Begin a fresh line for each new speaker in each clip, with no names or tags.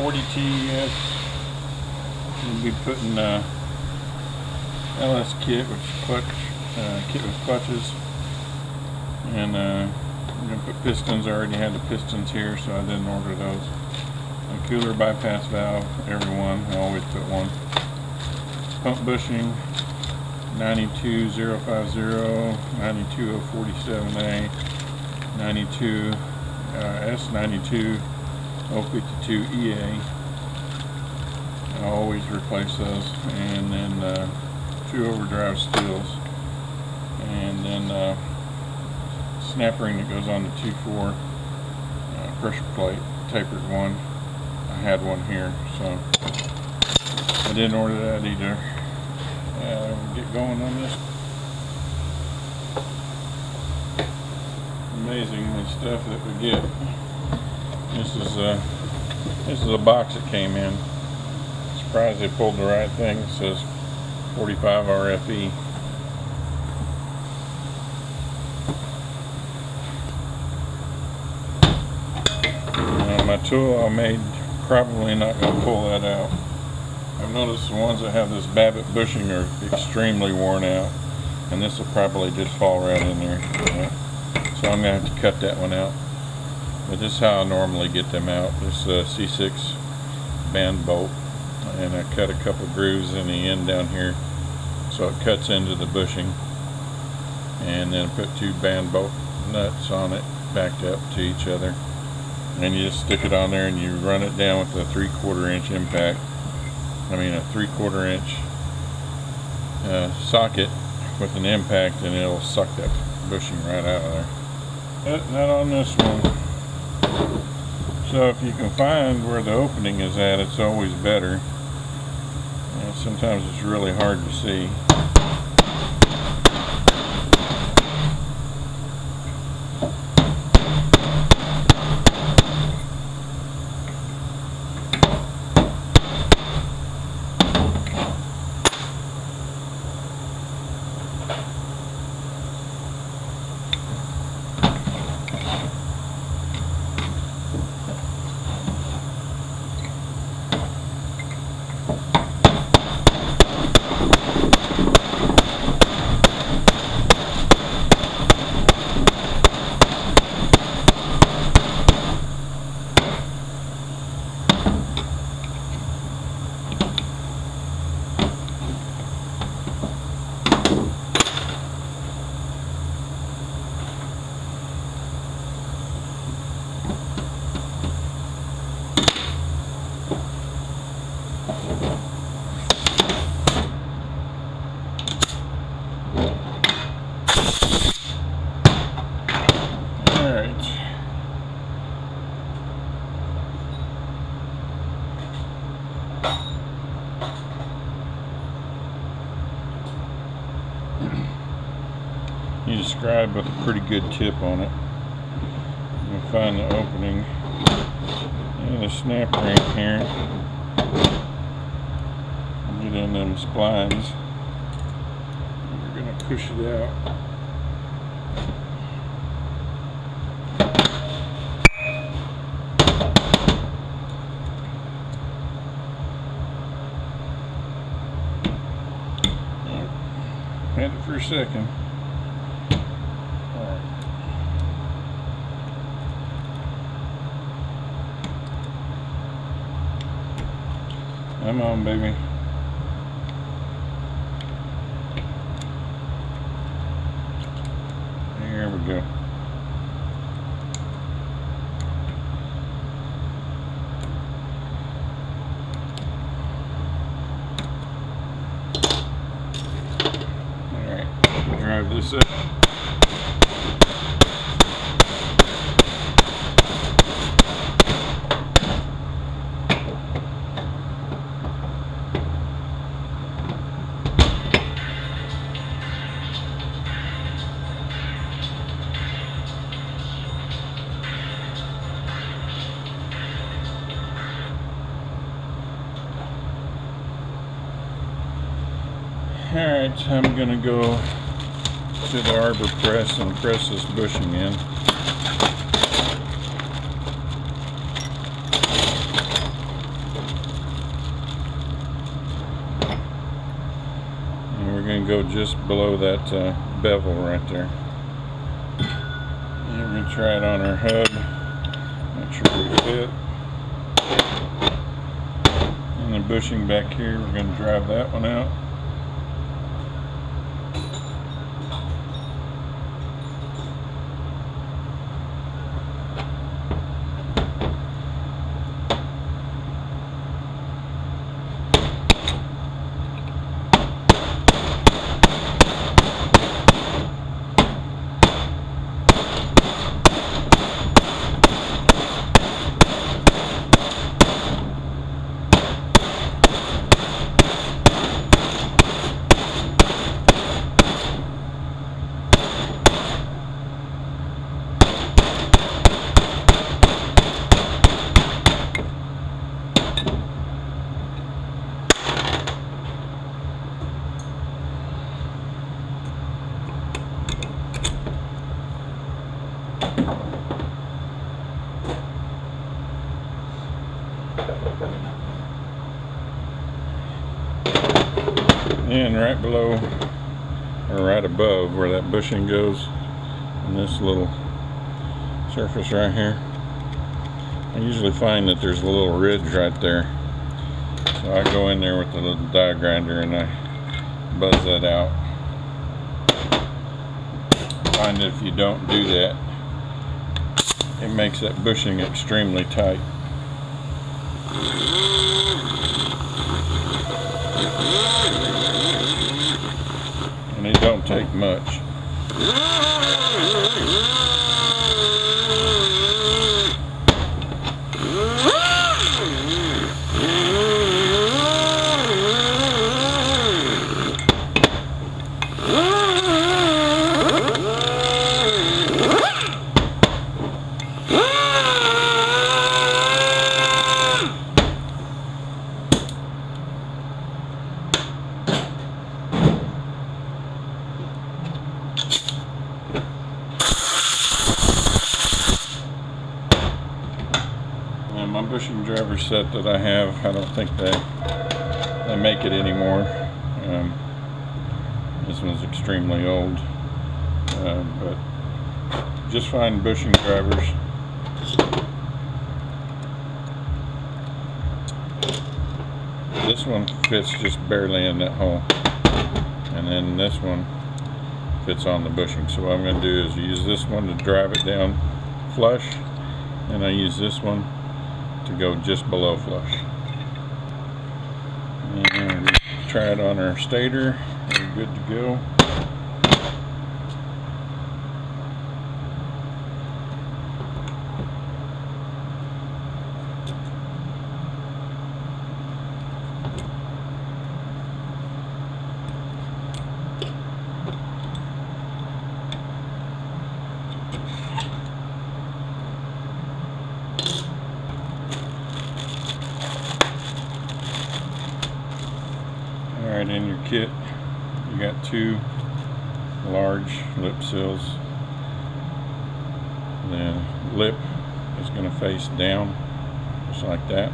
40TS. We'll be putting LS kit, which is clutch, kit with clutches, and I'm going to put pistons. I already had the pistons here, so I didn't order those. A cooler bypass valve, every one. I always put one. Pump bushing, 92050, 92047A, 92 S92 052EA. I always replace those, and then 2 overdrive steels, and then snap ring that goes on the 2.4 pressure plate, tapered one. I had one here, so I didn't order that either. We'll get going on this. Amazing the stuff that we get. This is a box that came in. Surprised they pulled the right thing. It says 45 RFE. My tool I made, probably not going to pull that out. I've noticed the ones that have this Babbitt bushing are extremely worn out, and this will probably just fall right in there. So I'm going to have to cut that one out. But this is how I normally get them out. This C6 band bolt, and I cut a couple grooves in the end down here so it cuts into the bushing, and then put 2 band bolt nuts on it backed up to each other, and you just stick it on there and you run it down with a 3/4 inch impact. I mean a 3/4 inch socket with an impact, and it'll suck that bushing right out of there. Not on this one. So if you can find where the opening is at, it's always better. And sometimes it's really hard to see. You describe with a pretty good tip on it. You'll find the opening and the snap ring here. Get in them splines. You're going to push it out. Had it for a second. Come on, baby. There we go. All right, drive this up. Alright, I'm going to go to the arbor press and press this bushing in. just below that bevel right there. And we're going to try it on our hub. Make sure we fit. And the bushing back here, we're going to drive that one out. And right below, or right above where that bushing goes, and this little surface right here, I usually find that there's a little ridge right there. So I go in there with the little die grinder and I buzz that out. Find that if you don't do that, it makes that bushing extremely tight. And it don't take much. My bushing driver set that I have, I don't think they make it anymore. This one's extremely old, but just find bushing drivers. This one fits just barely in that hole, and then this one fits on the bushing. So what I'm going to do is use this one to drive it down flush, and I use this one to go just below flush. And try it on our stator. We're good to go. Alright, in your kit you got two large lip seals. The lip is going to face down just like that.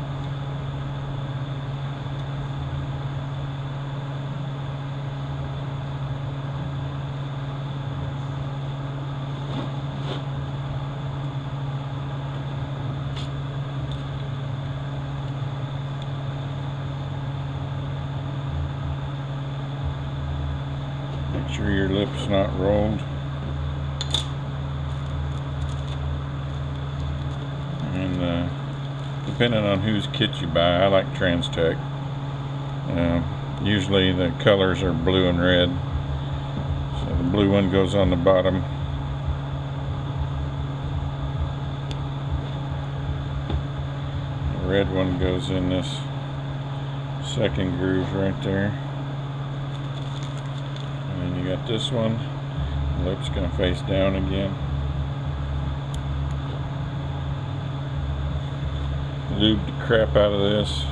Make sure your lip's not rolled. And depending on whose kit you buy, I like Transtech. Usually the colors are blue and red. So the blue one goes on the bottom. The red one goes in this second groove right there. And you got this one, the lip's going to face down again. Lube the crap out of this.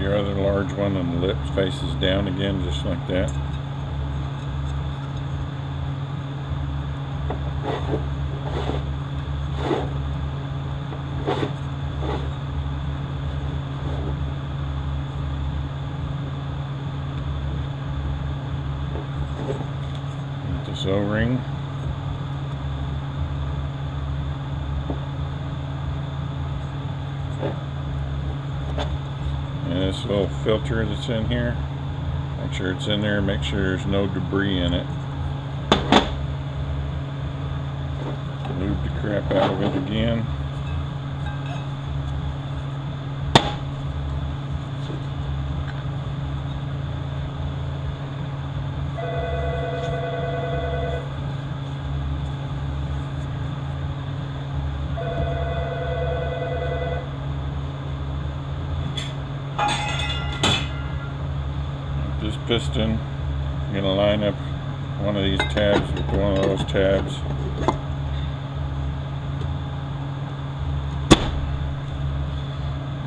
your other large one, and the lip faces down again, just like that. This O-ring. And this little filter that's in here, make sure it's in there, make sure there's no debris in it. Lube the crap out of it again. This piston, I'm going to line up one of these tabs with one of those tabs.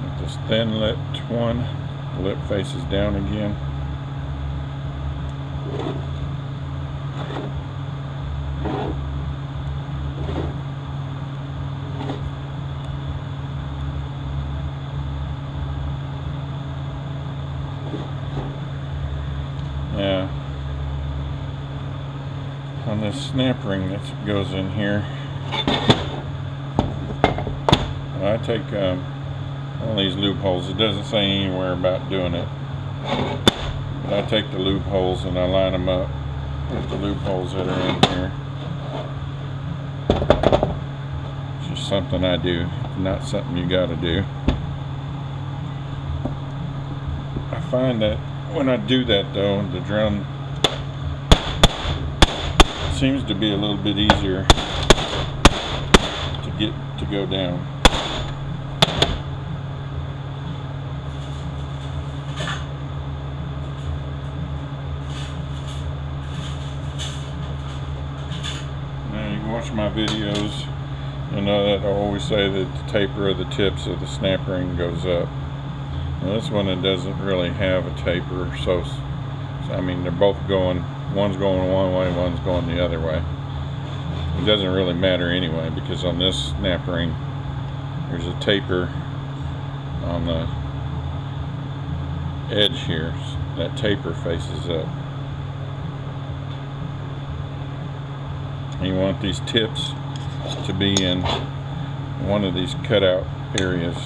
With this thin lipped one, the lip faces down again. Now, on this snap ring that goes in here, I take one of these loopholes. It doesn't say anywhere about doing it, but I take the loopholes and I line them up with the loopholes that are in here. It's just something I do, not something you got to do. I find that when I do that though, the drum seems to be a little bit easier to get to go down. Now you can watch my videos, you know that I always say that the taper of the tips of the snap ring goes up. Now this one, it doesn't really have a taper, so I mean they're both going, one's going one way, one's going the other way. It doesn't really matter anyway, because on this snap ring there's a taper on the edge here. That taper faces up. And you want these tips to be in one of these cutout areas.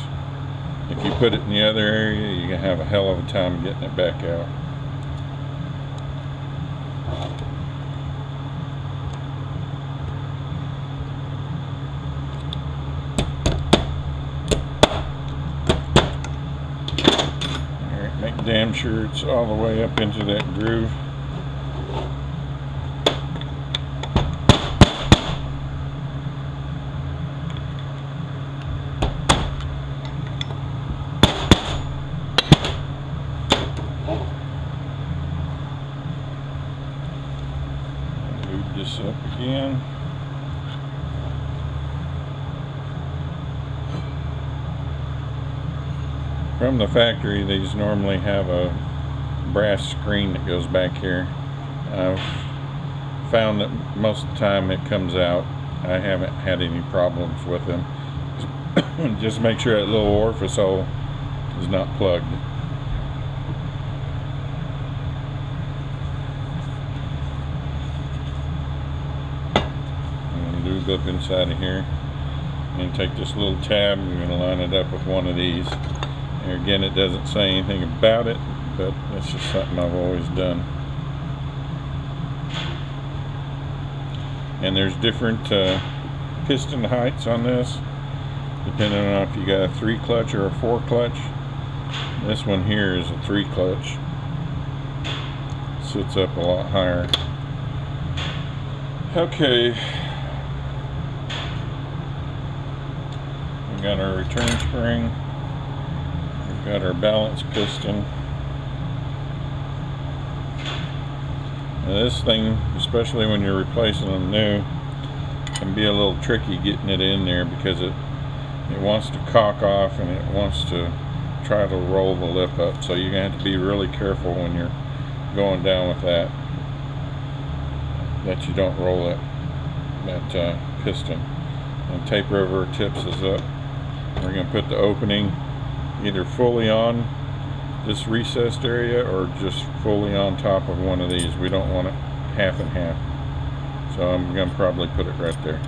If you put it in the other area, you're going to have a hell of a time getting it back out. Alright, make damn sure it's all the way up into that groove. This up again. From the factory, these normally have a brass screen that goes back here. I've found that most of the time it comes out. I haven't had any problems with them. Just make sure that little orifice hole is not plugged. Lube up inside of here, and take this little tab, and you're going to line it up with one of these. And again, it doesn't say anything about it, but it's just something I've always done. And there's different piston heights on this, depending on if you got a 3 clutch or a 4 clutch. This one here is a 3 clutch. Sits up a lot higher. Okay. We've got our return spring, we've got our balance piston. Now this thing, especially when you're replacing them new, can be a little tricky getting it in there, because it wants to cock off and it wants to try to roll the lip up. So you're going to have to be really careful when you're going down with that you don't roll that piston. And tape rover tips is up. We're going to put the opening either fully on this recessed area or just fully on top of one of these. We don't want it half and half. So I'm going to probably put it right there.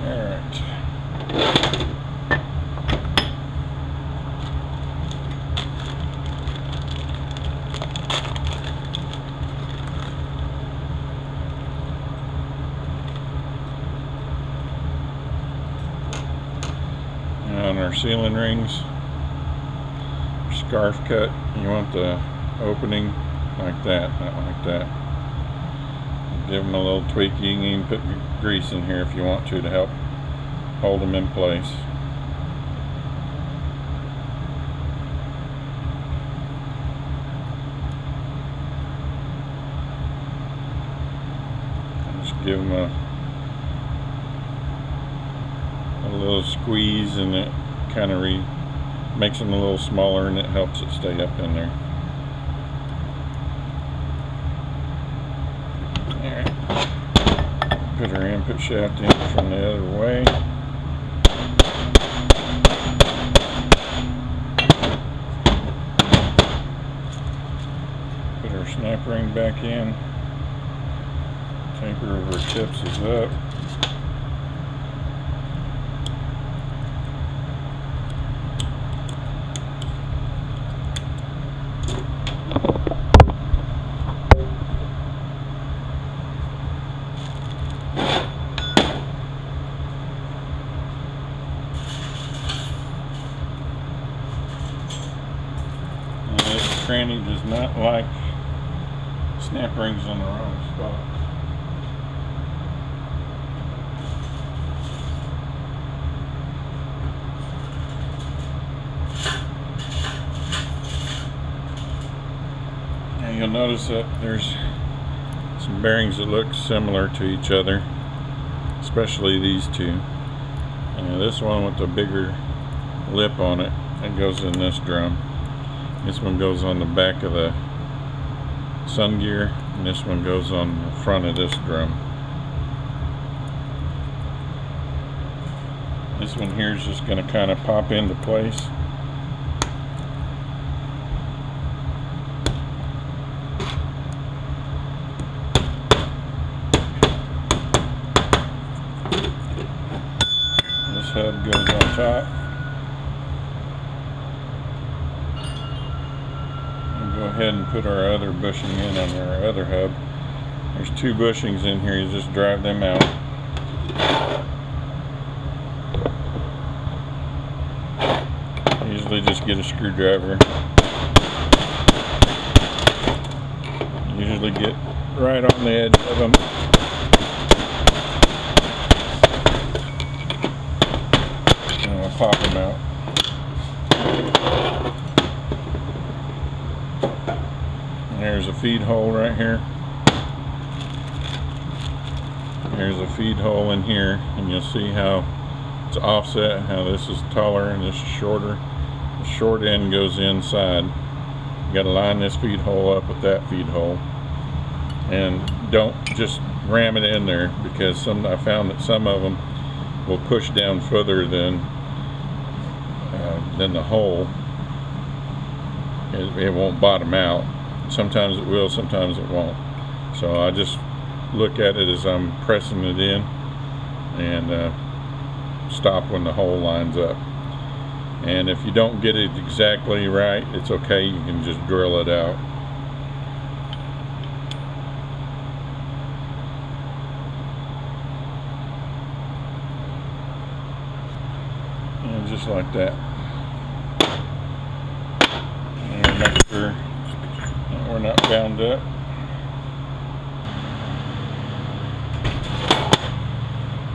Alright. On our sealing rings, scarf cut, you want the opening like that, not like that. Give them a little tweak. You can even put grease in here if you want to help hold them in place. Just give them a little squeeze, and it kind of makes them a little smaller, and it helps it stay up in there. Alright. Put our input shaft in from the other way. Put our snap ring back in. Taper over tips is up. Tranny does not like snap rings on the wrong spot. Now you'll notice that there's some bearings that look similar to each other, especially these two. This one with the bigger lip on it, that goes in this drum. This one goes on the back of the sun gear, and this one goes on the front of this drum. This one here is just going to kind of pop into place. This hub goes on top. Go ahead and put our other bushing in on our other hub. There's two bushings in here, you just drive them out. Usually just get a screwdriver. Usually get right on the edge of them. And we'll pop them out. There's a feed hole right here. There's a feed hole in here, and you'll see how it's offset, how this is taller and this is shorter. The short end goes inside. You got to line this feed hole up with that feed hole, and don't just ram it in there, because I found that some of them will push down further than the hole. It won't bottom out. Sometimes it will, sometimes it won't. So I just look at it as I'm pressing it in, and stop when the hole lines up. And if you don't get it exactly right, it's okay, you can just drill it out. And just like that. And make sure we're not bound up.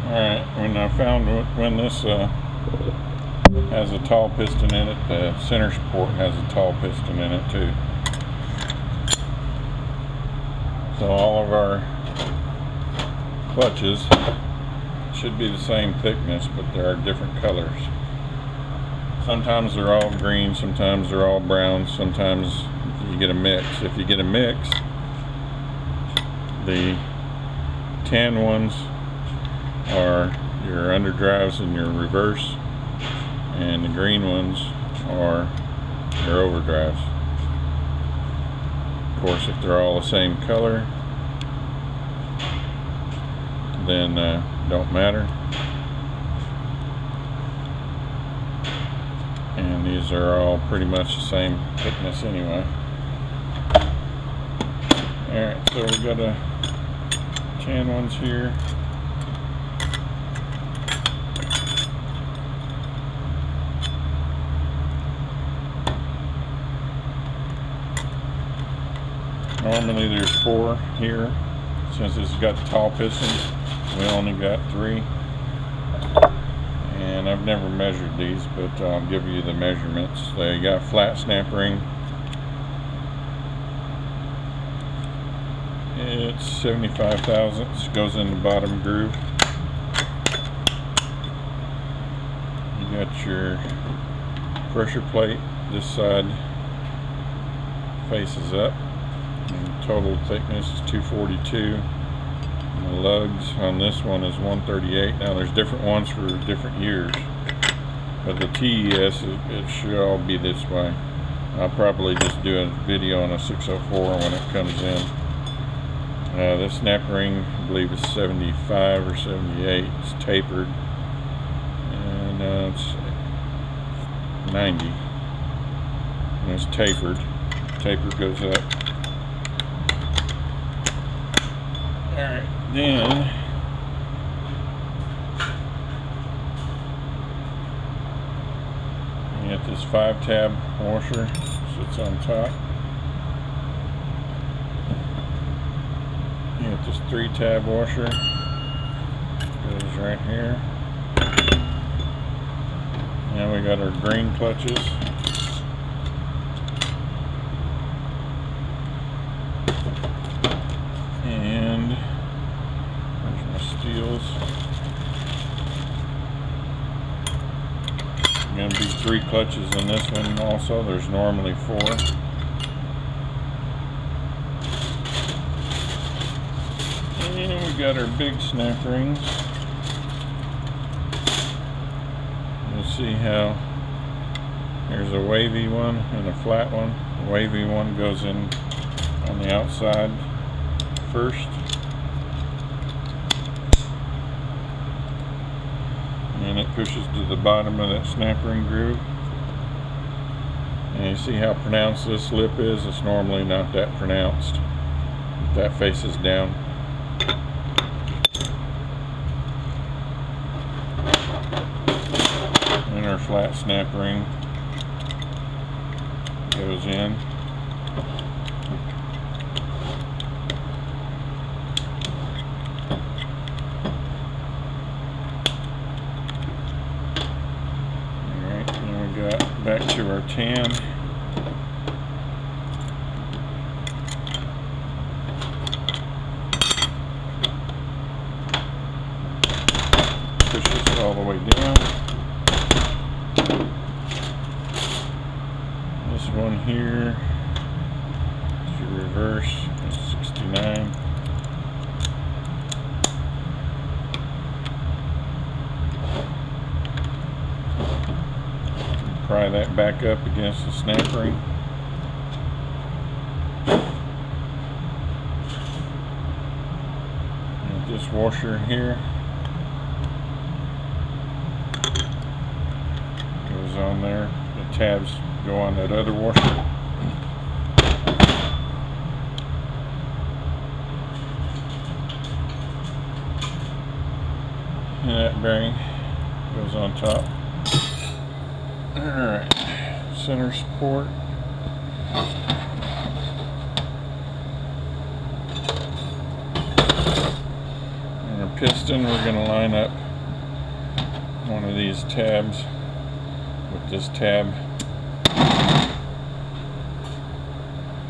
Alright, when I found when this has a tall piston in it, the center support has a tall piston in it too. So all of our clutches should be the same thickness, but there are different colors. Sometimes they're all green, sometimes they're all brown, sometimes you get a mix. If you get a mix, the tan ones are your underdrives and your reverse, and the green ones are your overdrives. Of course, if they're all the same color, then don't matter. And these are all pretty much the same thickness anyway. Alright, so we got a tan ones here. Normally there's 4 here. Since it's got the tall pistons, we only got 3. And I've never measured these, but I'll give you the measurements. They got flat snap ring. It's 75 thousandths, goes in the bottom groove. You got your pressure plate. This side faces up. And total thickness is 242. And the lugs on this one is 138. Now there's different ones for different years, but the TES, it should all be this way. I'll probably just do a video on a 604 when it comes in. This snap ring, I believe, is 75 or 78. It's tapered, and it's 90. And it's tapered. Taper goes up. Alright, then you got this 5-tab washer, sits on top. You got this 3-tab washer, goes right here. Now we got our green clutches. And there's my steels. Going to be 3 clutches in this one also. There's normally 4. And we got our big snap rings. You'll see how there's a wavy one and a flat one. The wavy one goes in on the outside first, and it pushes to the bottom of that snap ring groove. And you see how pronounced this lip is? It's normally not that pronounced. That faces down. And our flat snap ring goes in. Back to our tan. Push this all the way down. This one here is your reverse. It's 69. Pry that back up against the snap ring. And this washer here goes on there. The tabs go on that other washer. And that bearing goes on top. Alright, center support. And our piston, we're going to line up one of these tabs with this tab.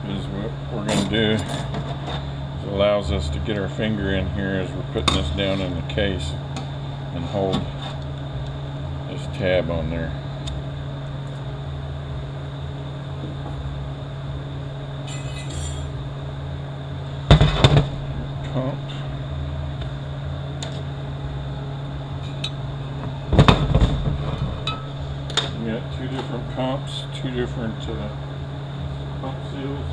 Because what we're going to do is it allows us to get our finger in here as we're putting this down in the case. and hold this tab on there. Pump. We got two different pumps, two different pump seals.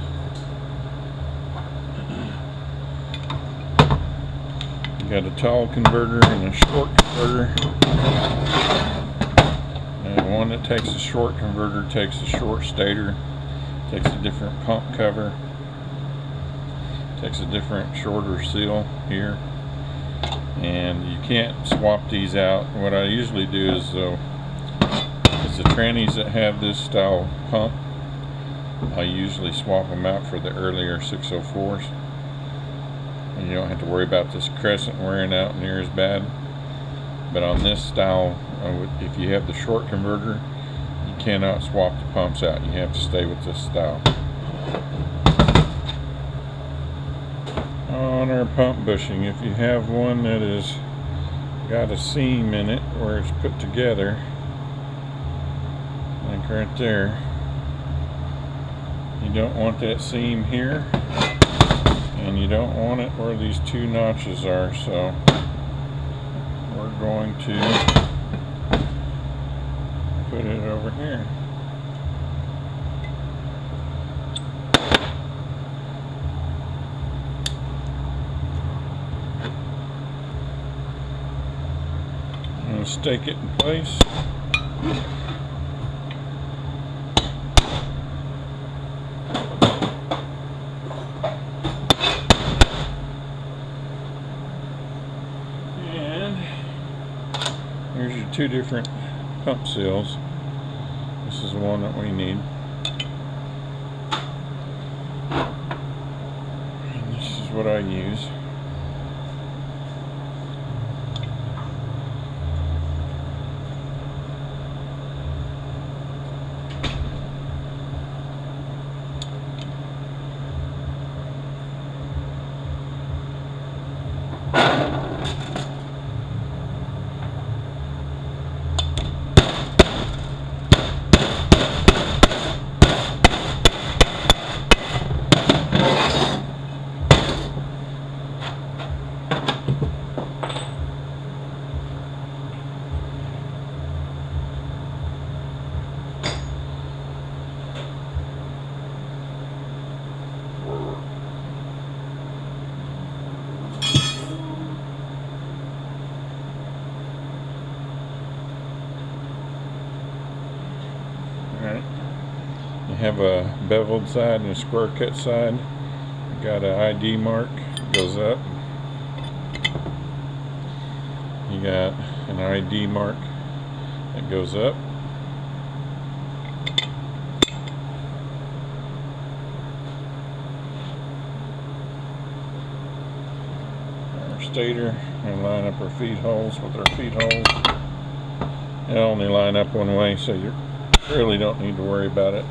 You got a tall converter and a short converter. And one that takes a short converter takes a short stator, takes a different pump cover, takes a different shorter seal here, and you can't swap these out. What I usually do is the trannies that have this style pump, I usually swap them out for the earlier 604s, and you don't have to worry about this crescent wearing out near as bad. But on this style, if you have the short converter, you cannot swap the pumps out. You have to stay with this style. On our pump bushing, if you have one that is got a seam in it where it's put together, like right there, you don't want that seam here, and you don't want it where these two notches are, so we're going to put it over here. I'm going to stake it in place. And here's your two different pump seals. This is the one that we need. And this is what I use. Alright, you have a beveled side and a square cut side. You got an ID mark, goes up. You got an ID mark that goes up. Our stator, and line up our feed holes with our feed holes. They only line up one way, so you really don't need to worry about it.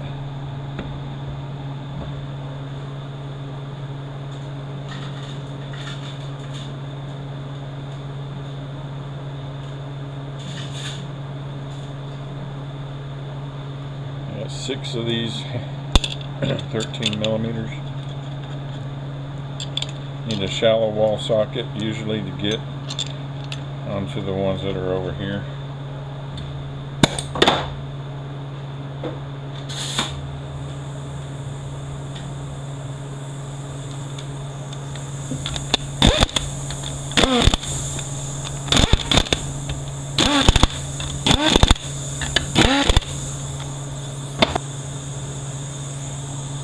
I got 6 of these 13 millimeters. Need a shallow wall socket usually to get onto the ones that are over here.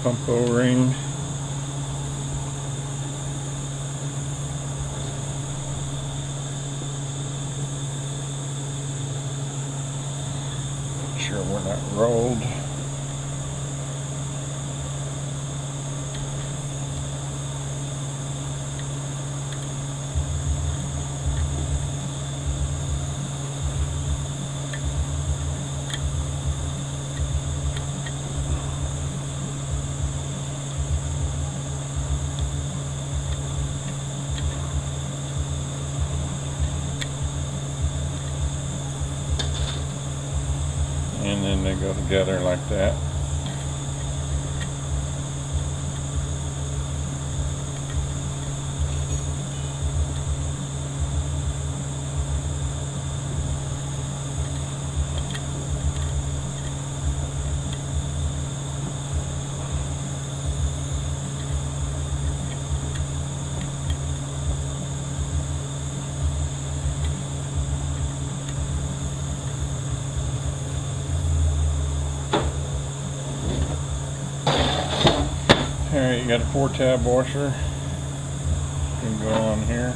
Pump O-ring. Make sure we're not rolled. and then they go together like that. Alright, you got a 4-tab washer. You can go on here.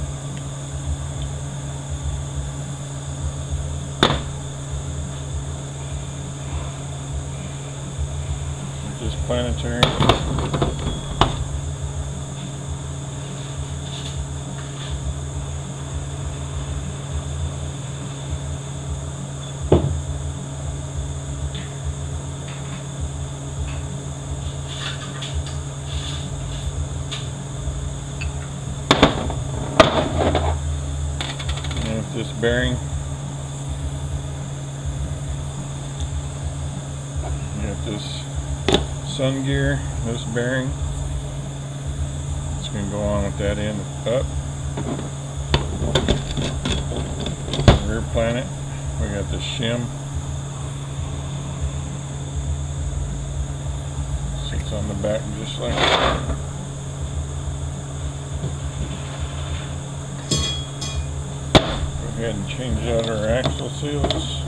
Just planetary. This bearing, you got this sun gear, this bearing, it's going to go on with that end up. Rear planet, we got the shim, sits on the back just like that. Go ahead and change out our axle seals.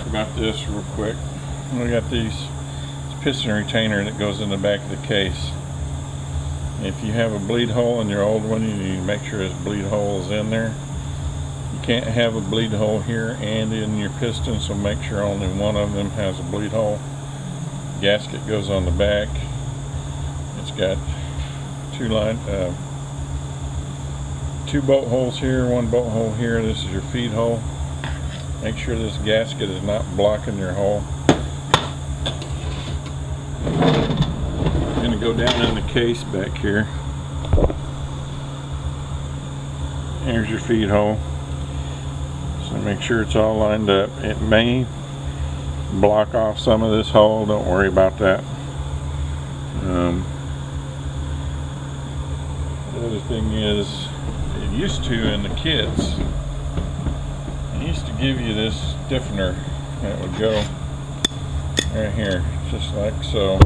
About this real quick. We got these piston retainer that goes in the back of the case. If you have a bleed hole in your old one, you need to make sure this bleed hole is in there. You can't have a bleed hole here and in your piston, so make sure only one of them has a bleed hole. Gasket goes on the back. It's got two bolt holes here, one bolt hole here. This is your feed hole. Make sure this gasket is not blocking your hole. I'm going to go down in the case back here. Here's your feed hole. So make sure it's all lined up. It may block off some of this hole. Don't worry about that. The other thing is, it used to in the kits, it used to give you this stiffener that would go right here, just like so.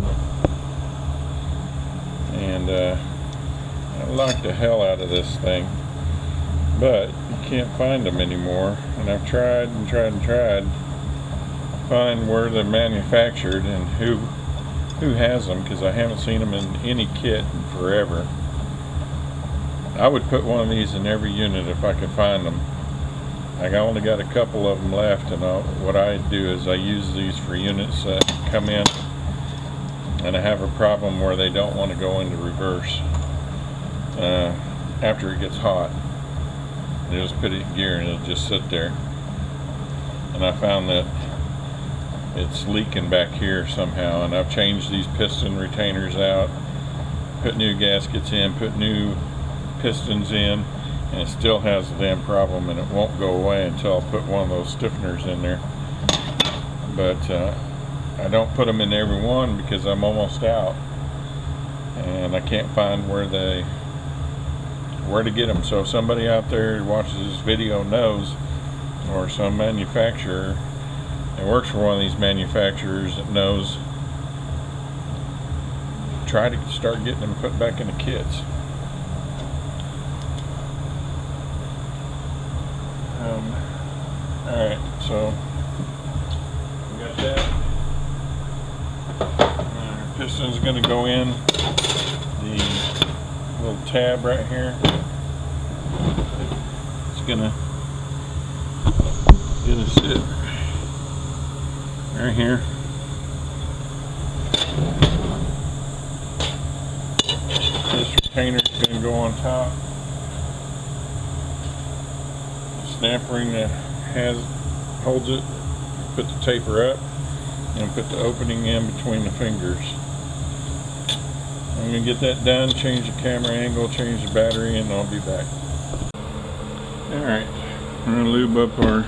And I like the hell out of this thing, but you can't find them anymore. And I've tried and tried and tried to find where they're manufactured and who has them, because I haven't seen them in any kit in forever. I would put one of these in every unit if I could find them. I only got a couple of them left, and what I do is I use these for units that come in and I have a problem where they don't want to go into reverse after it gets hot. They just put it in gear and it'll just sit there. And I found that it's leaking back here somehow, and I've changed these piston retainers out, put new gaskets in, put new pistons in, and it still has the damn problem, and it won't go away until I put one of those stiffeners in there. But I don't put them in every one because I'm almost out, and I can't find where to get them. So if somebody out there who watches this video knows, or some manufacturer that works for one of these manufacturers that knows, try to start getting them put back in the kits. Alright, so we got that. Our piston's going to go in the little tab right here. It's gonna sit right here. This retainer's going to go on top. snap ring that holds it. Put the taper up and put the opening in between the fingers. I'm going to get that done, change the camera angle, change the battery, and I'll be back. Alright, we're going to lube up our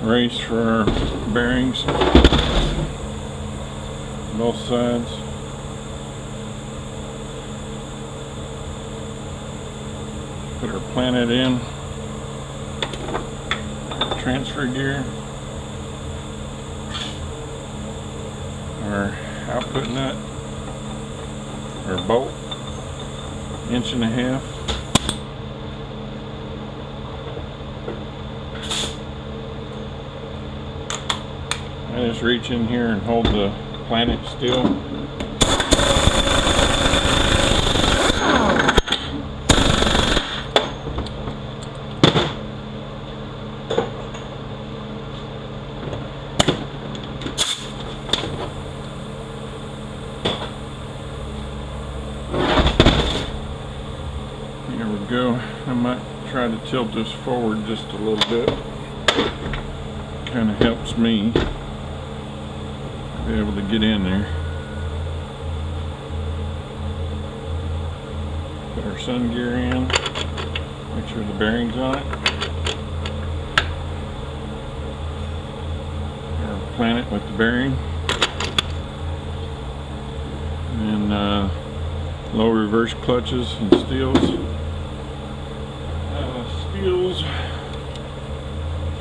race for our bearings, both sides. Put our planet in, our transfer gear, our output nut, our bolt, 1.5 inches. I just reach in here and hold the planet still. There we go. I might try to tilt this forward just a little bit. Kind of helps me be able to get in there. Put our sun gear in. Make sure the bearing's on it. Our planet with the bearing. And low reverse clutches and steels. Steels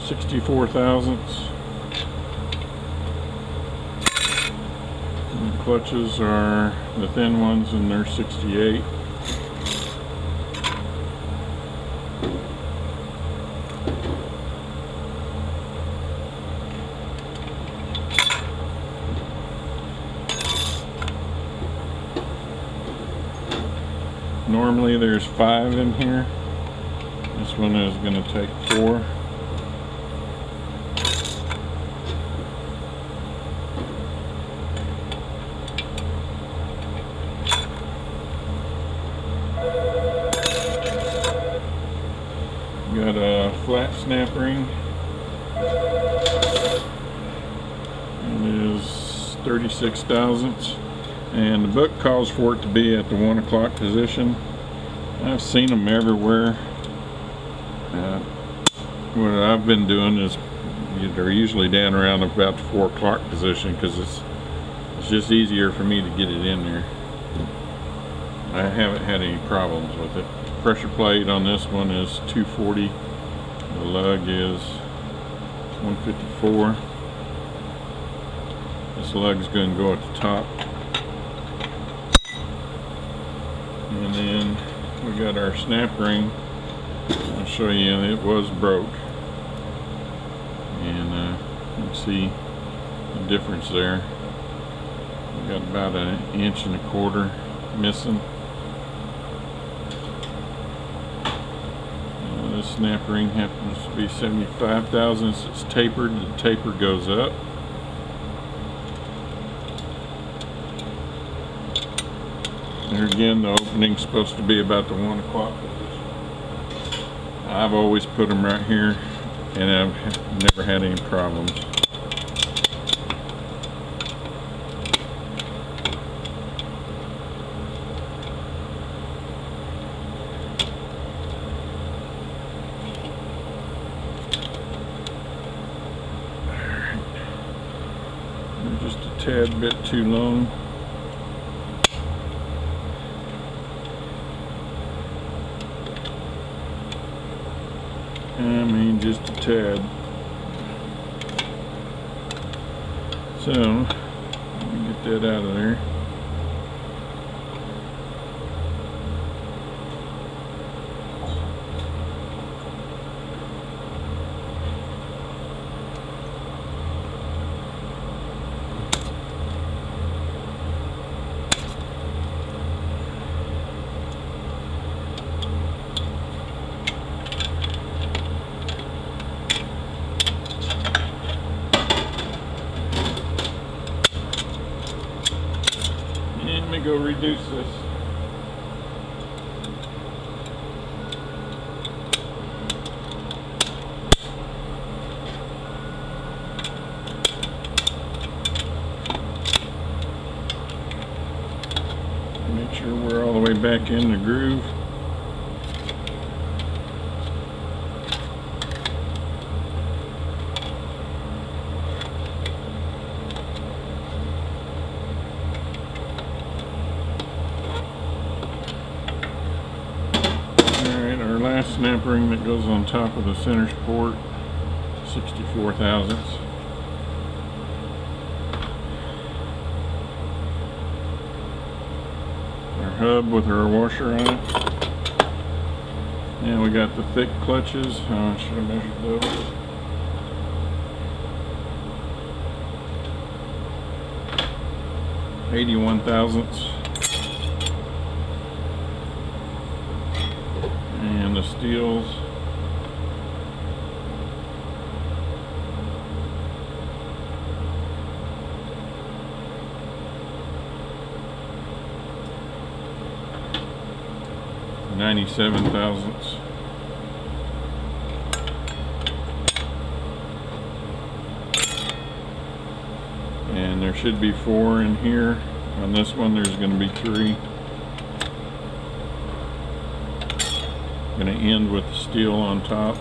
64 thousandths. And the clutches are the thin ones, and they're 68. Normally there's 5 in here. This one is going to take 4. Got a flat snap ring. It is 36 thousandths. And the book calls for it to be at the 1 o'clock position. I've seen them everywhere. What I've been doing is they're usually down around about the 4 o'clock position because it's just easier for me to get it in there. I haven't had any problems with it. Pressure plate on this one is 240. The lug is 154. This lug's going to go at the top. And then we got our snap ring. I'll show you, it was broke. And you can see the difference there. We got about 1.25 inches missing. This snap ring happens to be 75 thousandths. It's tapered. The taper goes up. There again, the opening's supposed to be about the 1 o'clock position. I've always put them right here, and I've never had any problems. They're just a tad bit too long. I mean, just a tad. So, let me get that out of there. Let me go reduce this. back in the groove. Alright, our last snap ring that goes on top of the center support, 64 thousandths. Hub with our washer on it. And we got the thick clutches. Should have measured those. .81 thousandths. And the steels. .97 thousandths. And there should be 4 in here. On this one there's going to be 3. Going to end with the steel on top.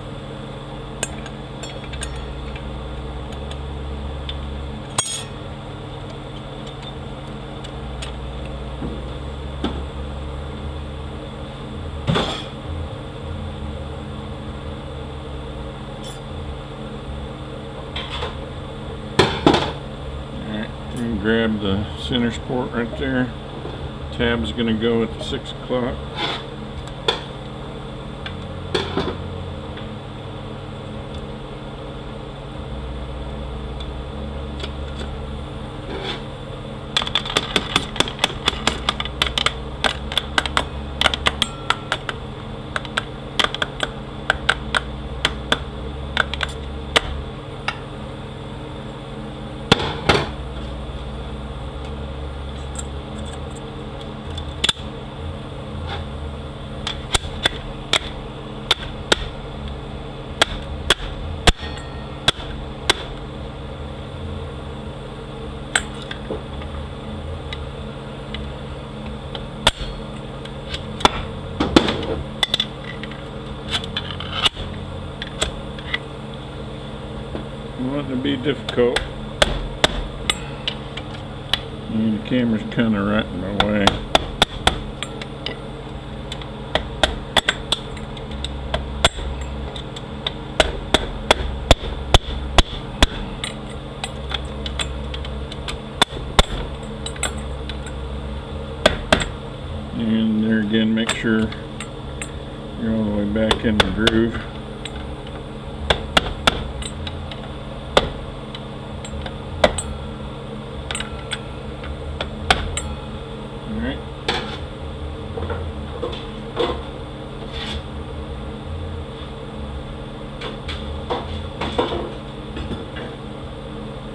Grab the center support right there. Tab's going to go at the 6 o'clock. Wanting to be difficult. And the camera's kind of right in my way. And there again, make sure you're all the way back in the groove. Alright.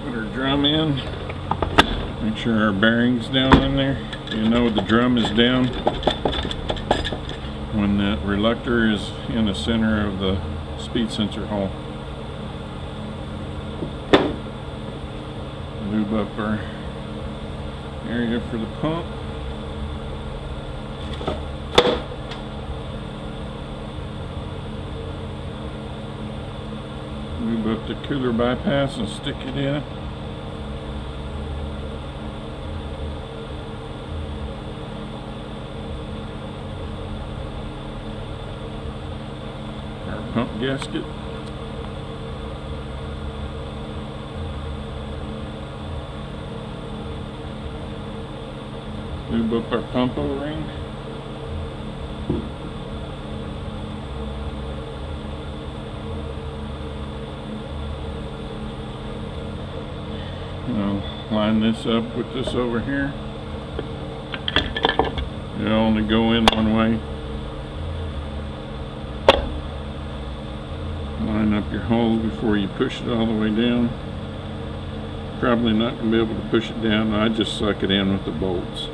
Put our drum in. Make sure our bearing's down in there. You know the drum is down when the reluctor is in the center of the speed sensor hole. Lube up our area for the pump. Lube up the cooler bypass and stick it in. Our pump gasket. Lube up our pump O-ring. Line this up with this over here. It'll only go in one way. Line up your hole before you push it all the way down. Probably not going to be able to push it down. I just suck it in with the bolts.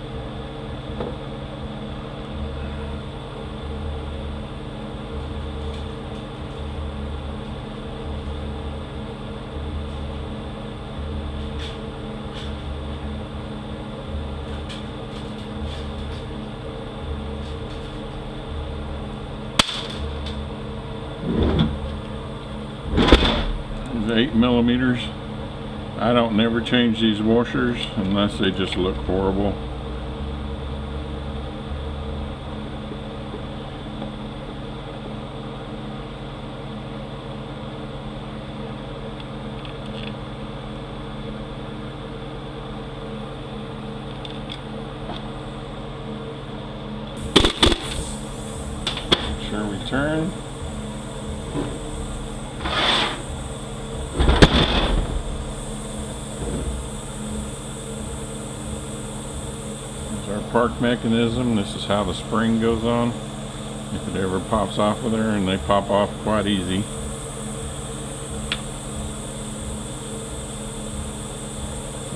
8mm. I don't never change these washers unless they just look horrible. Make sure we turn. Our park mechanism. This is how the spring goes on. If it ever pops off of there, and they pop off quite easy.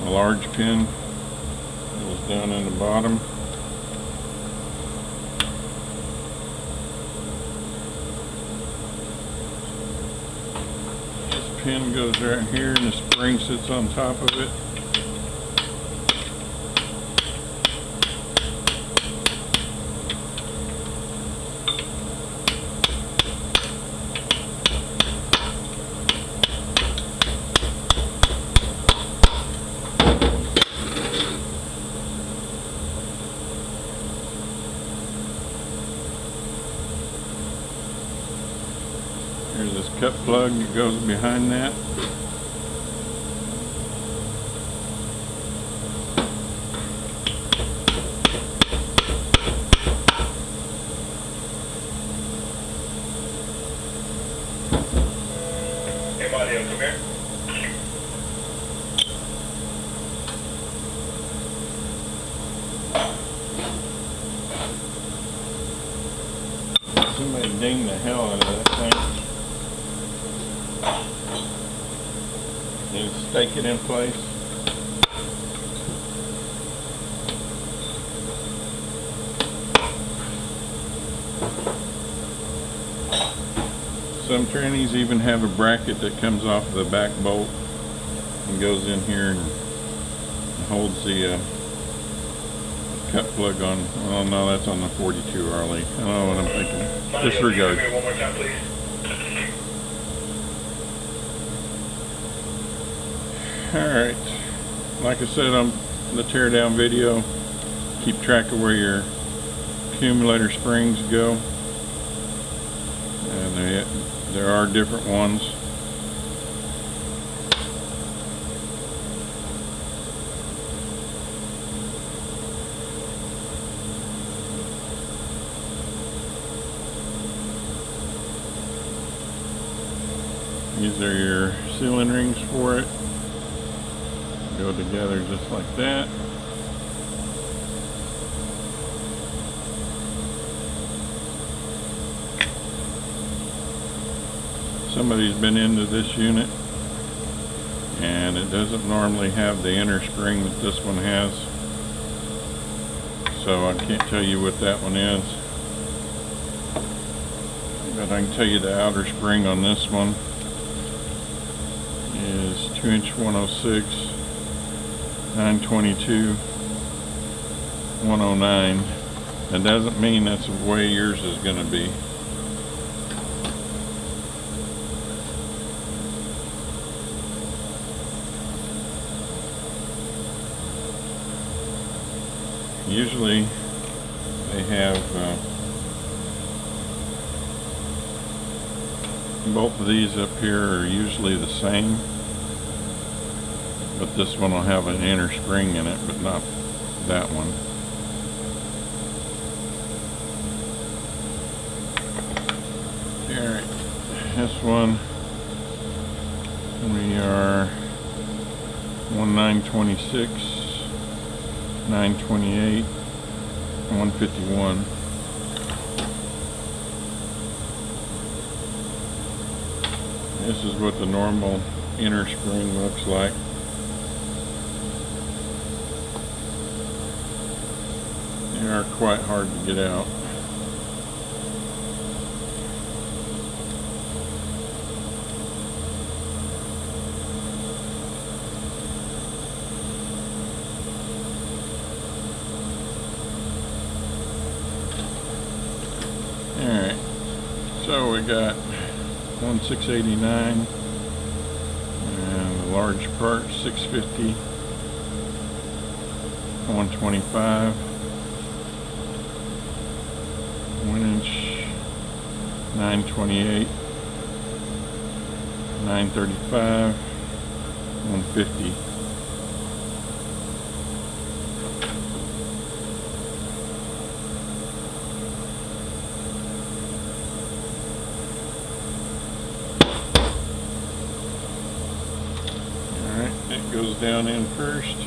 A large pin goes down in the bottom. This pin goes right here, and the spring sits on top of it. Here's this cut plug that goes behind that.
Hey, Mario, come here.
Somebody ding the hell out of that thing. Then stake it in place. Some trannies even have a bracket that comes off the back bolt and goes in here and holds the cut plug on. Oh no, that's on the 42 Harley. I don't know what I'm thinking. Disregard.
One more time, please.
Alright, like I said on the teardown video, keep track of where your accumulator springs go, and there are different ones. These are your sealing rings for it. Go together just like that. Somebody's been into this unit, and it doesn't normally have the inner spring that this one has, so I can't tell you what that one is, but I can tell you the outer spring on this one is 2" 106, 922, 109. That doesn't mean that's the way yours is going to be. Usually they have both of these up here are usually the same, but this one will have an inner spring in it, but not that one. Alright, this one we are 1926, 928, 151. This is what the normal inner spring looks like. They are quite hard to get out. Alright, so we got 1689, large part, 650, 125, 1 inch, 928, 935, 150. It goes down in first.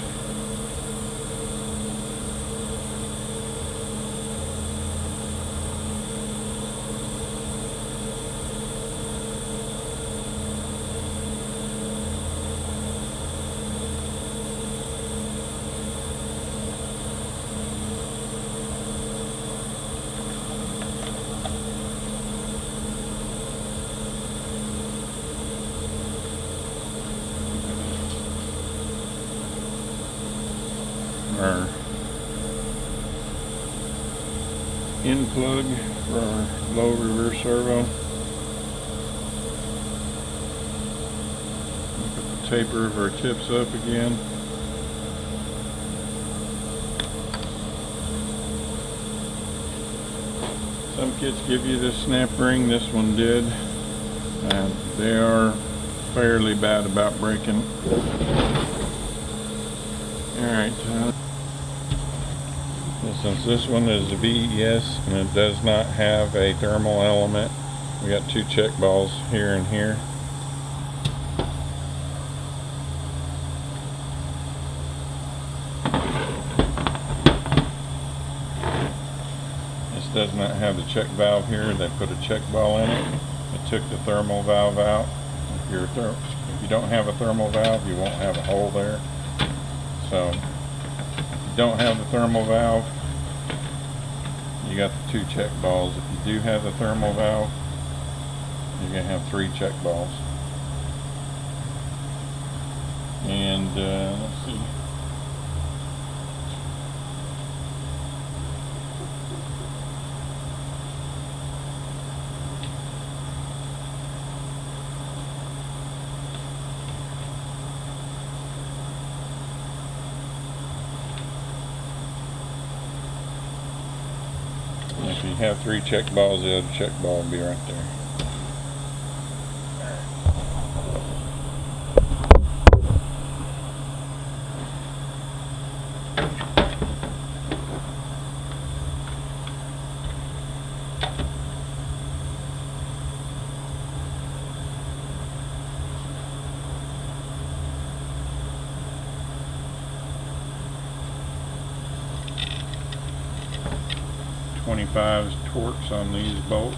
Our in plug for our low reverse servo. Look at the taper of our tips up again. Some kits give you this snap ring, this one did, and they are fairly bad about breaking. Alright, since this one is a VES and it does not have a thermal element, we got two check balls here and here. This does not have the check valve here. They put a check ball in it. It took the thermal valve out. If you don't have a thermal valve, you won't have a hole there. So if you don't have the thermal valve, you got the two check balls. If you do have the thermal valve, you're going to have three check balls. And let's see. If you have three check balls, the other check ball will be right there. 25's torques on these bolts.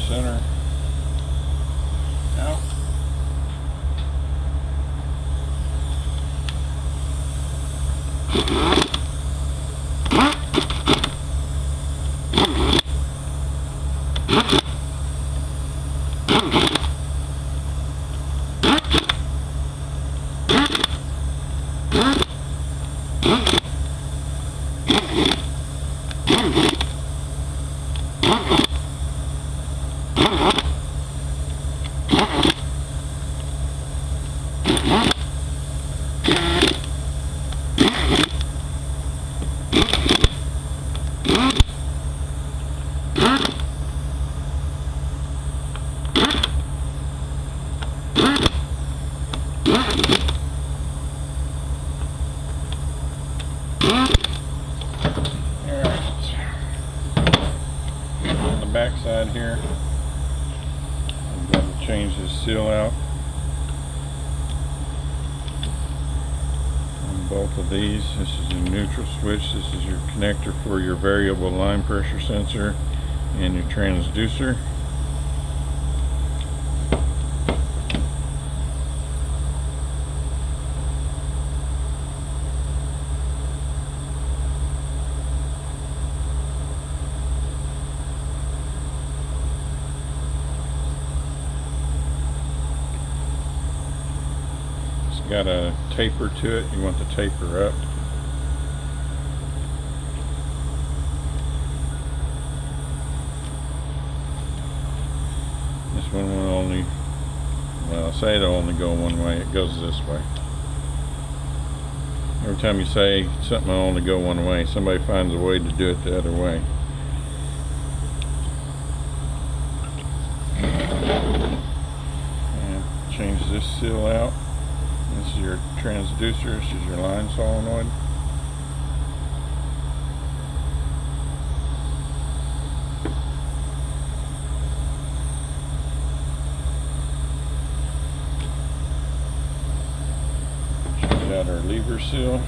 Center out. side here. I'm going to change this seal out on both of these. This is your neutral switch. This is your connector for your variable line pressure sensor and your transducer. Got a taper to it. You want the taper up. This one will only, well, I say it'll only go one way. It goes this way. Every time you say something will only go one way, somebody finds a way to do it the other way. And change this seal out. This is your transducer, this is your line solenoid. Change out our lever seal.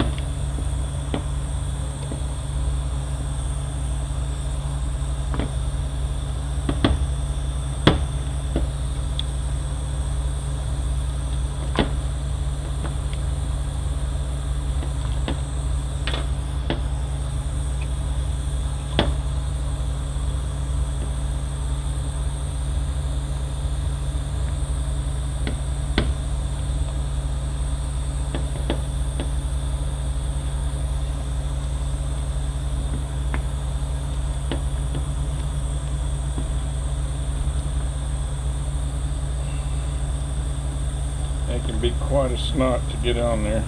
It can be quite a snot to get on there.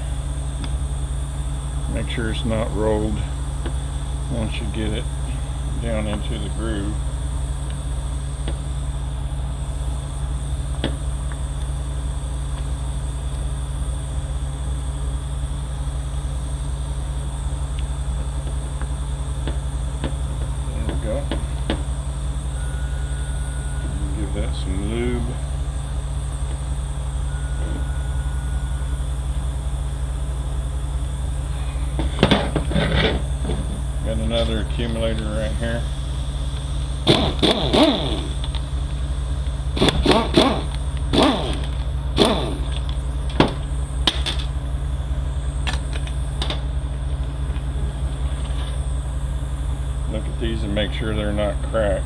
Make sure it's not rolled once you get it down into the groove. There we go. Give that some lube. Got another accumulator right here. Look at these and make sure they're not cracked.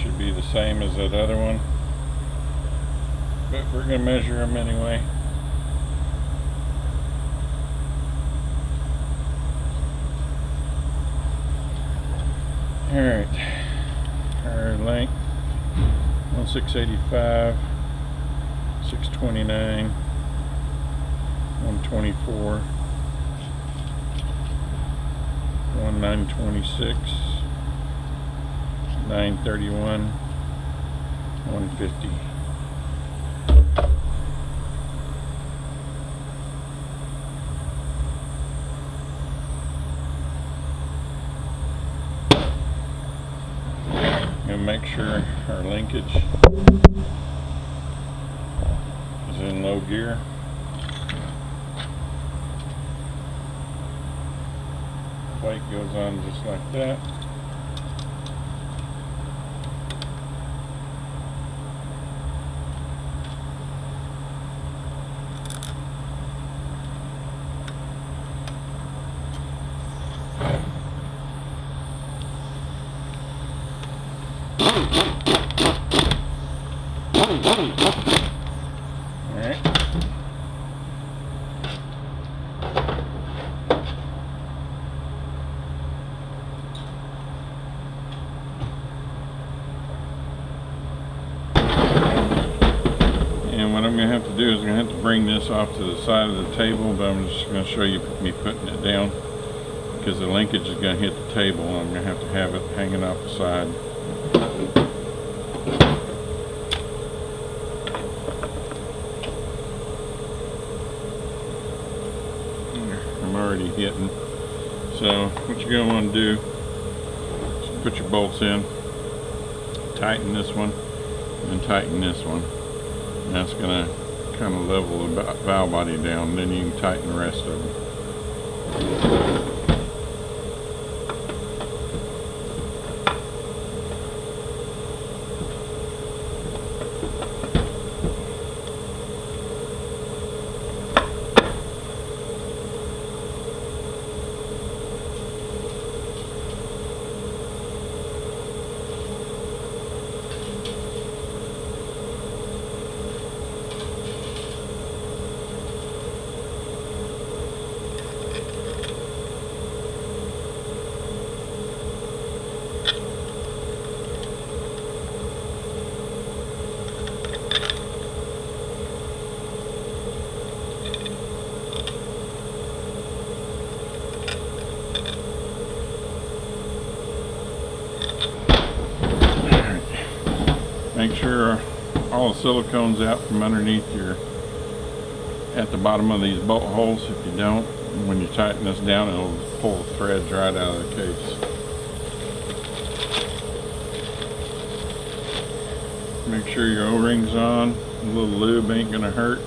Should be the same as that other one, but we're going to measure them anyway. Alright, our length 1685, 629, 124, 1926, 931, 150. And make sure our linkage is in low gear. Plate goes on just like that. Alright. And what I'm going to have to do is I'm going to have to bring this off to the side of the table, but I'm just going to show you me putting it down. because the linkage is going to hit the table. I'm going to have it hanging off the side. I'm already hitting. So what you're going to want to do is put your bolts in, tighten this one, and tighten this one. And that's going to kind of level the valve body down. Then you can tighten the rest of them. Make sure all the silicone's out from underneath at the bottom of these bolt holes. If you don't, when you tighten this down, it'll pull the threads right out of the case. Make sure your O-ring's on. A little lube ain't gonna hurt.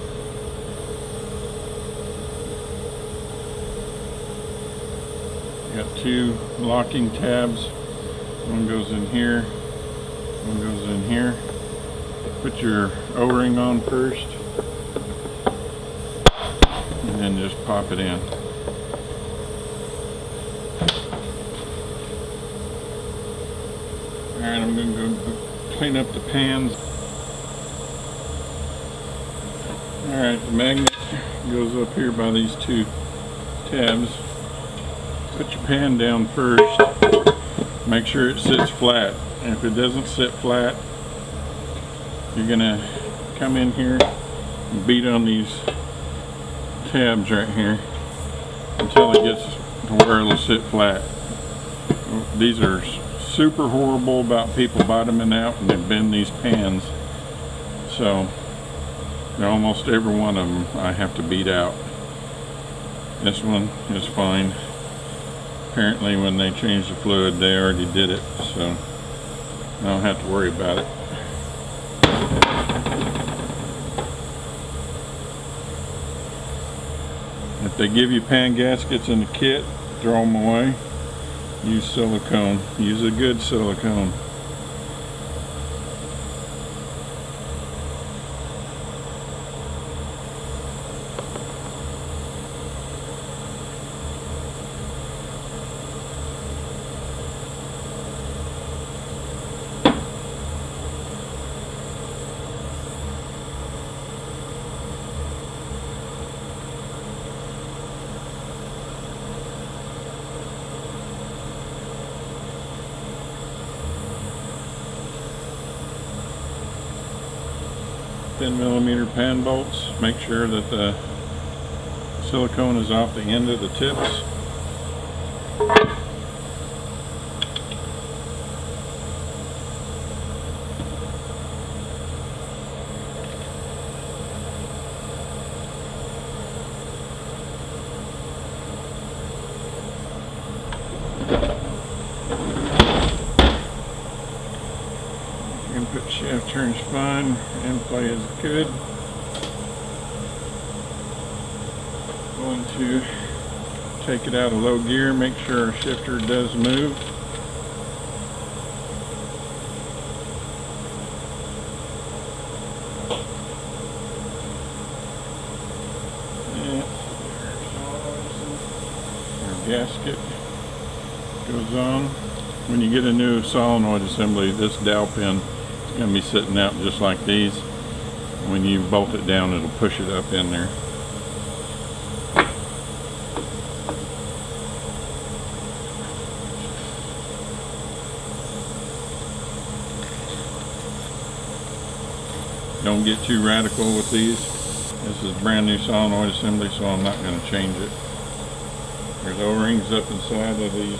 You got two locking tabs. One goes in here. One goes in here. Put your O-ring on first, and then just pop it in. Alright, I'm going to go clean up the pans. Alright, the magnet goes up here by these two tabs. Put your pan down first. Make sure it sits flat. And if it doesn't sit flat, you're gonna come in here and beat on these tabs right here until it gets to where it'll sit flat. These are super horrible about people bottoming out and they bend these pans. So almost every one of them I have to beat out. This one is fine. Apparently when they changed the fluid they already did it, so I don't have to worry about it. If they give you pan gaskets in the kit, throw them away. Use silicone. Use a good silicone. .10mm pan bolts. Make sure that the silicone is off the end of the tips. Input shaft turns fine, end play is good. Going to take it out of low gear, make sure our shifter does move. And our gasket goes on. When you get a new solenoid assembly, this dowel pin is going to be sitting out just like these. When you bolt it down, it'll push it up in there. Don't get too radical with these. This is brand new solenoid assembly, so I'm not going to change it. There's O-rings up inside of these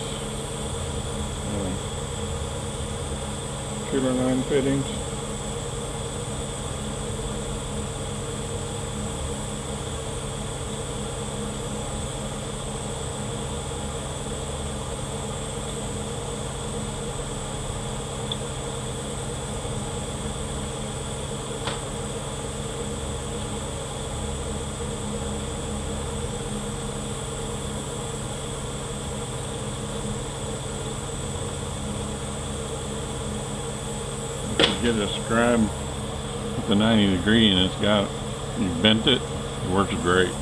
cooler line fittings. Get a scribe with the 90 degree and it's got, you bent it, it works great.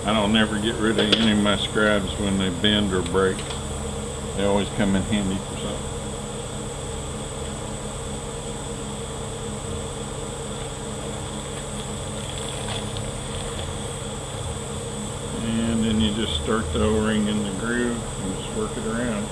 I don't never get rid of any of my scribes when they bend or break. They always come in handy for something. And then you just start the O-ring in the groove and just work it around.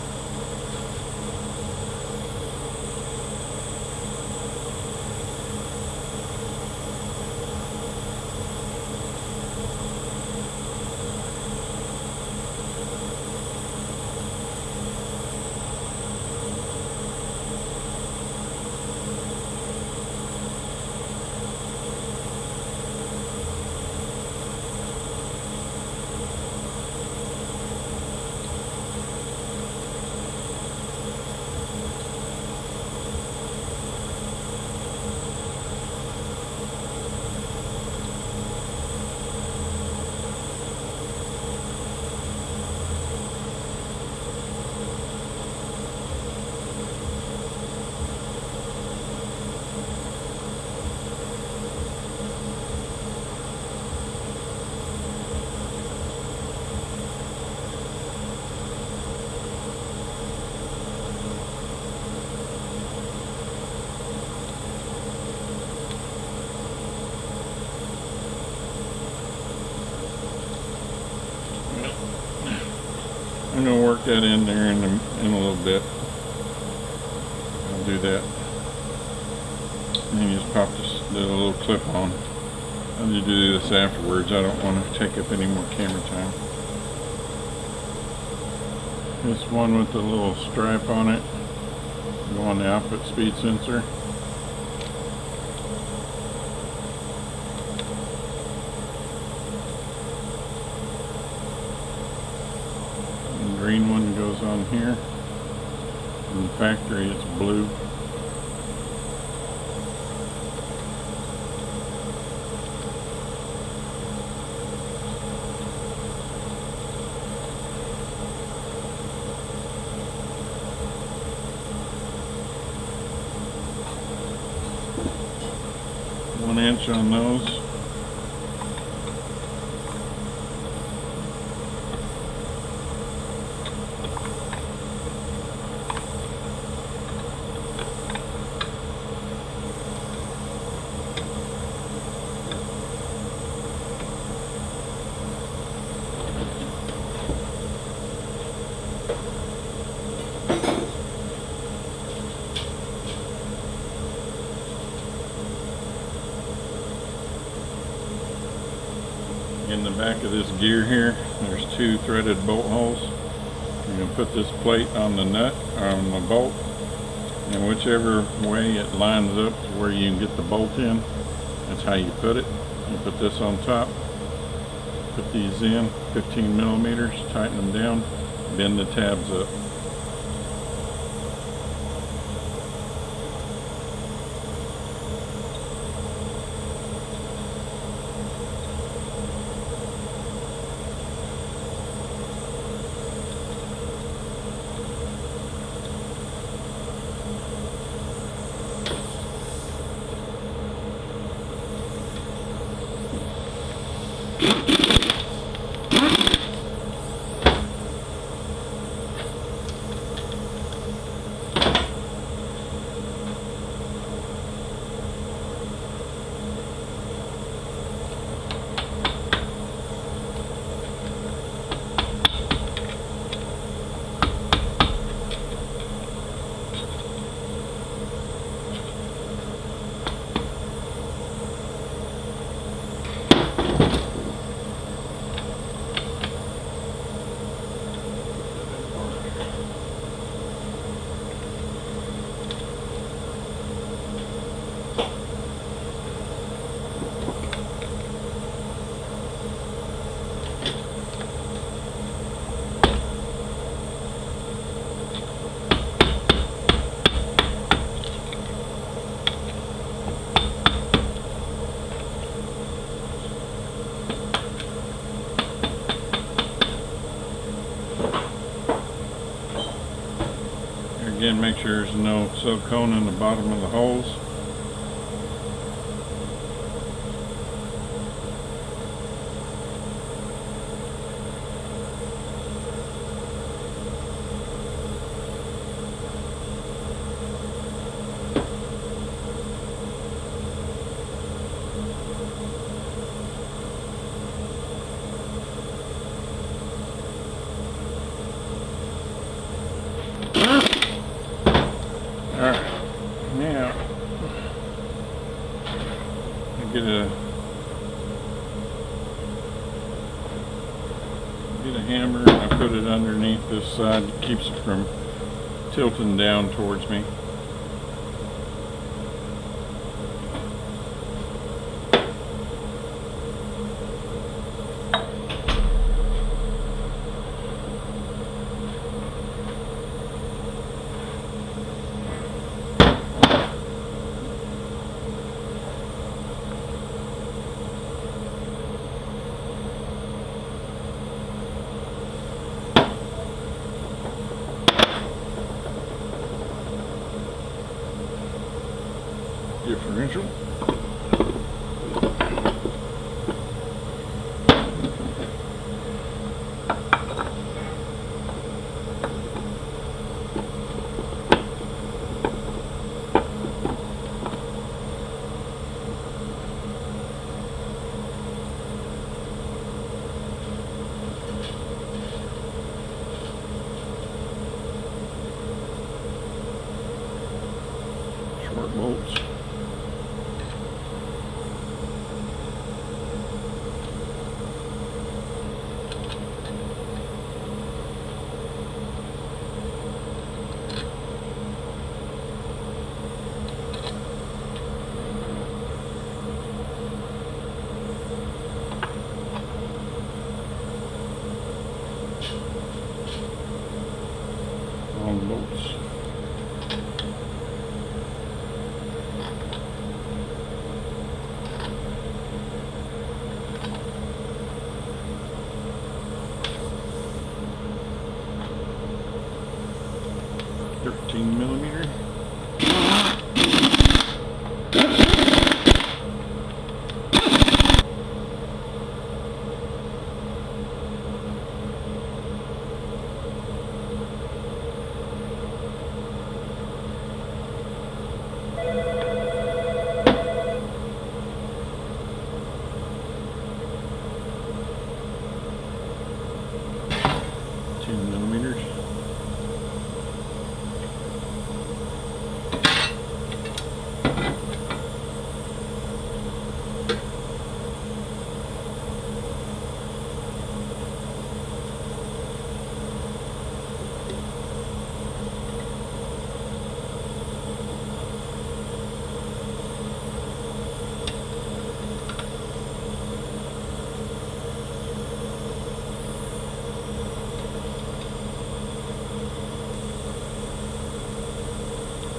I'm going to work that in there in a little bit. I'll do that. And you just pop the little clip on. I'll just do this afterwards. I don't want to take up any more camera time. This one with the little stripe on it, go on the output speed sensor. Green one goes on here. In the factory it's blue. One inch on those. In the back of this gear here, there's two threaded bolt holes. You're going to put this plate on the nut, on the bolt, and whichever way it lines up to where you can get the bolt in, that's how you put it. You put this on top, put these in, 15 millimeters, tighten them down, bend the tabs up. Again, make sure there's no silicone in the bottom of the holes. Alright, now get a hammer and I put it underneath this side. It keeps it from tilting down towards me. Differential. Short bolts. Long bolts. $13mm.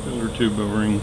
Filler tube O-ring.